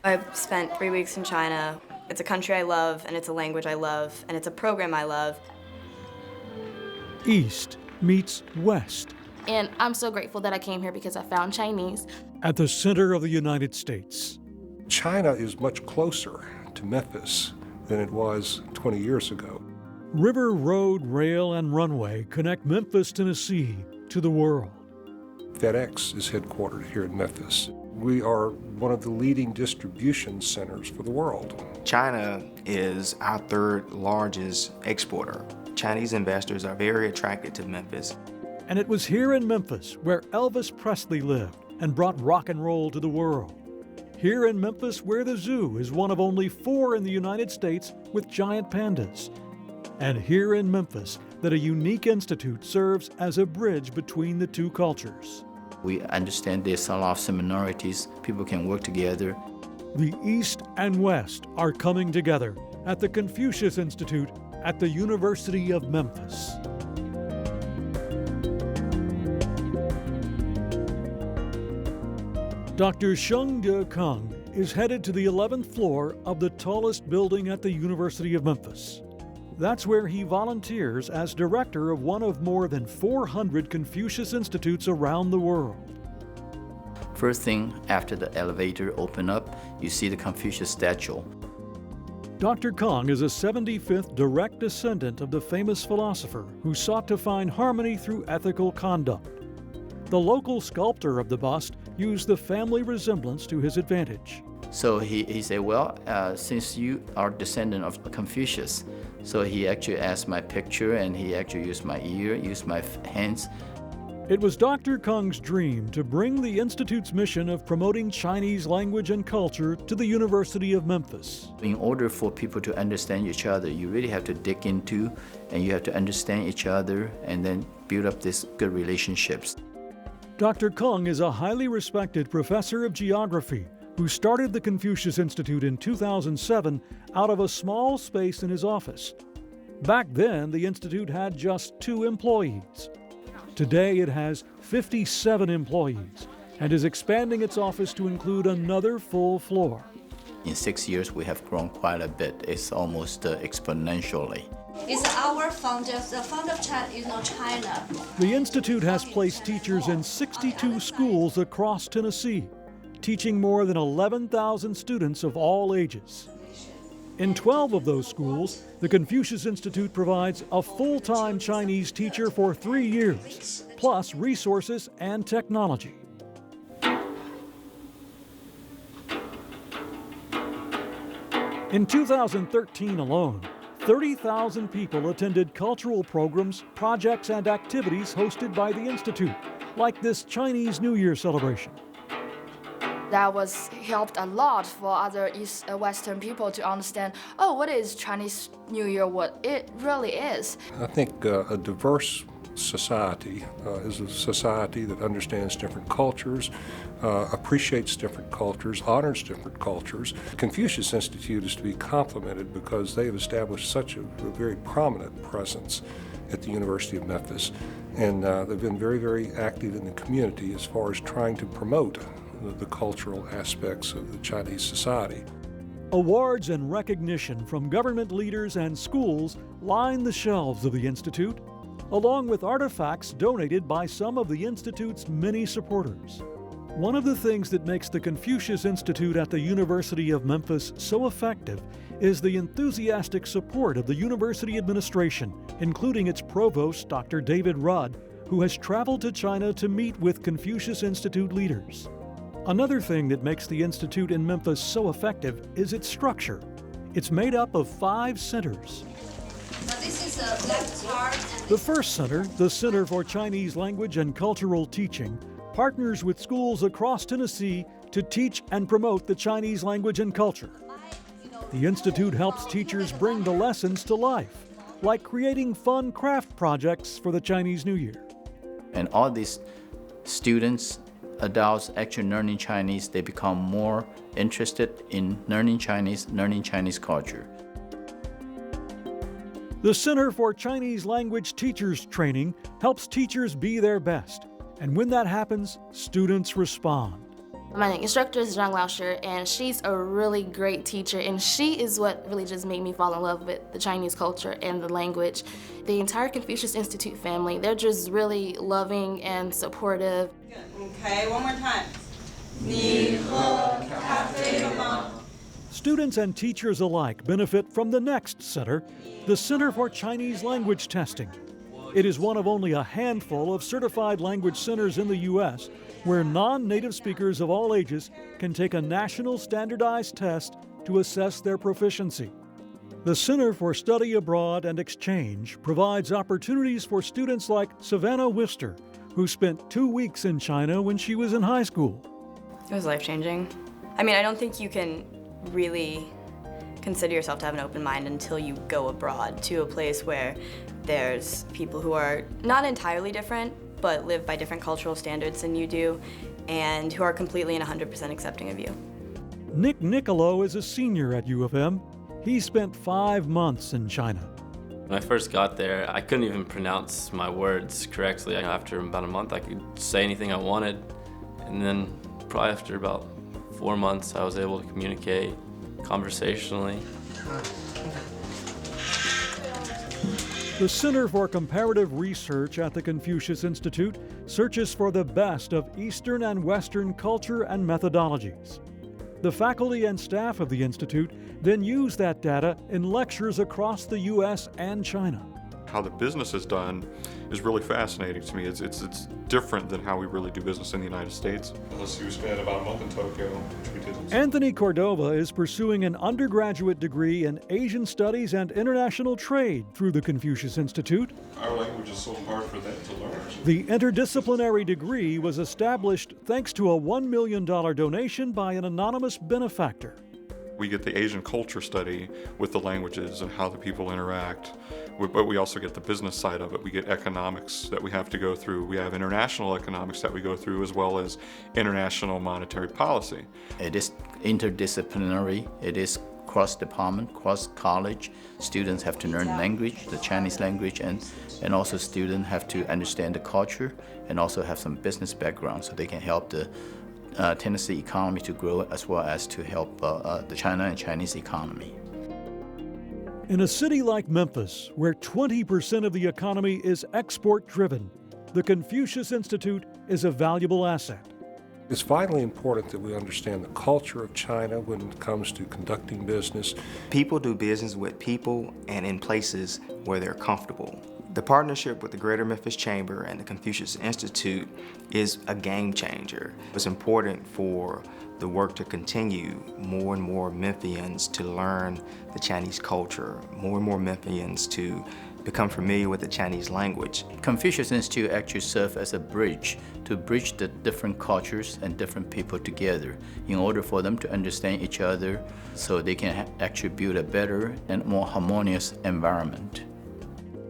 I've spent 3 weeks in China. It's a country I love, and it's a language I love, and it's a program I love. East meets West. And I'm so grateful that I came here because I found Chinese. At the center of the United States. China is much closer to Memphis than it was 20 years ago. River, road, rail, and runway connect Memphis, Tennessee to the world. FedEx is headquartered here in Memphis. We are one of the leading distribution centers for the world. China is our third largest exporter. Chinese investors are very attracted to Memphis. And it was here in Memphis where Elvis Presley lived and brought rock and roll to the world. Here in Memphis where the zoo is one of only 4 in the United States with giant pandas. And here in Memphis that a unique institute serves as a bridge between the two cultures. We understand there's a lot of similarities. People can work together. The East and West are coming together at the Confucius Institute at the University of Memphis. Dr. Sheng-De Kung is headed to the 11th floor of the tallest building at the University of Memphis. That's where he volunteers as director of one of more than 400 Confucius Institutes around the world. First thing, after the elevator open up, you see the Confucius statue. Dr. Kung is a 75th direct descendant of the famous philosopher who sought to find harmony through ethical conduct. The local sculptor of the bust used the family resemblance to his advantage. So he said, well, since you are descendant of Confucius, so he actually asked my picture and he actually used my ear, used my hands. It was Dr. Kung's dream to bring the Institute's mission of promoting Chinese language and culture to the University of Memphis. In order for people to understand each other, you really have to dig into and you have to understand each other and then build up these good relationships. Dr. Kung is a highly respected professor of geography who started the Confucius Institute in 2007 out of a small space in his office. Back then, the institute had just 2 employees. Today, it has 57 employees and is expanding its office to include another full floor. In 6 years, we have grown quite a bit. It's almost exponentially. It's our founder, the founder of China. The institute has placed teachers in 62 schools across Tennessee, teaching more than 11,000 students of all ages. In 12 of those schools, the Confucius Institute provides a full-time Chinese teacher for 3 years, plus resources and technology. In 2013 alone, 30,000 people attended cultural programs, projects, and activities hosted by the Institute, like this Chinese New Year celebration. That was helped a lot for other Western people to understand, oh, what is Chinese New Year, what it really is. I think a diverse society is a society that understands different cultures, appreciates different cultures, honors different cultures. Confucius Institute is to be complimented because they have established such a very prominent presence at the University of Memphis, and they've been very, very active in the community as far as trying to promote the cultural aspects of the Chinese society. Awards and recognition from government leaders and schools line the shelves of the Institute, along with artifacts donated by some of the Institute's many supporters. One of the things that makes the Confucius Institute at the University of Memphis so effective is the enthusiastic support of the university administration, including its provost, Dr. David Rudd, who has traveled to China to meet with Confucius Institute leaders. Another thing that makes the Institute in Memphis so effective is its structure. It's made up of 5 centers. Now this is the left part. The first center, the Center for Chinese Language and Cultural Teaching, partners with schools across Tennessee to teach and promote the Chinese language and culture. The Institute helps teachers bring the lessons to life, like creating fun craft projects for the Chinese New Year. And all these students, adults actually learning Chinese, they become more interested in learning Chinese culture. The Center for Chinese Language Teachers Training helps teachers be their best, And when that happens, students respond. My instructor is Zhang Laoshi, and she's a really great teacher, and she is what really just made me fall in love with the Chinese culture and the language. The entire Confucius Institute family, they're just really loving and supportive. Okay, one more time. 你喝咖啡了吗? Students and teachers alike benefit from the next center, the Center for Chinese Language Testing. It is one of only a handful of certified language centers in the U.S. where non-native speakers of all ages can take a national standardized test to assess their proficiency. The Center for Study Abroad and Exchange provides opportunities for students like Savannah Wister, who spent 2 weeks in China when she was in high school. It was life-changing. I mean, I don't think you can really consider yourself to have an open mind until you go abroad to a place where there's people who are not entirely different, but live by different cultural standards than you do, and who are completely and 100% accepting of you. Nick Nicolo is a senior at U of M. He spent 5 months in China. When I first got there, I couldn't even pronounce my words correctly. After about a month, I could say anything I wanted. And then probably after about 4 months, I was able to communicate conversationally. The Center for Comparative Research at the Confucius Institute searches for the best of Eastern and Western culture and methodologies. The faculty and staff of the Institute then use that data in lectures across the U.S. and China. How the business is done is really fascinating to me. It's different than how we really do business in the United States. Unless you spent about a month in Tokyo, which we did. Anthony Cordova is pursuing an undergraduate degree in Asian Studies and International Trade through the Confucius Institute. Our language is so hard for them to learn. The interdisciplinary degree was established thanks to a $1 million donation by an anonymous benefactor. We get the Asian culture study with the languages and how the people interact, but we also get the business side of it. We get economics that we have to go through. We have international economics that we go through, as well as international monetary policy. It is interdisciplinary. It is cross-department, cross-college. Students have to learn language, the Chinese language, and also students have to understand the culture and also have some business background so they can help the Tennessee economy to grow, as well as to help the China and Chinese economy. In a city like Memphis, where 20% of the economy is export-driven, the Confucius Institute is a valuable asset. It's vitally important that we understand the culture of China when it comes to conducting business. People do business with people and in places where they're comfortable. The partnership with the Greater Memphis Chamber and the Confucius Institute is a game changer. It's important for the work to continue, more and more Memphians to learn the Chinese culture, more and more Memphians to become familiar with the Chinese language. Confucius Institute actually serves as a bridge to bridge the different cultures and different people together in order for them to understand each other so they can actually build a better and more harmonious environment.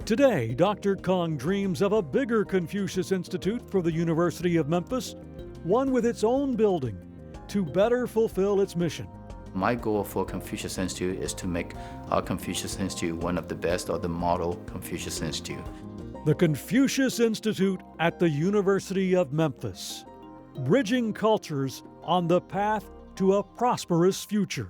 Today, Dr. Kong dreams of a bigger Confucius Institute for the University of Memphis, one with its own building, to better fulfill its mission. My goal for Confucius Institute is to make our Confucius Institute one of the best of the model Confucius Institute. The Confucius Institute at the University of Memphis, bridging cultures on the path to a prosperous future.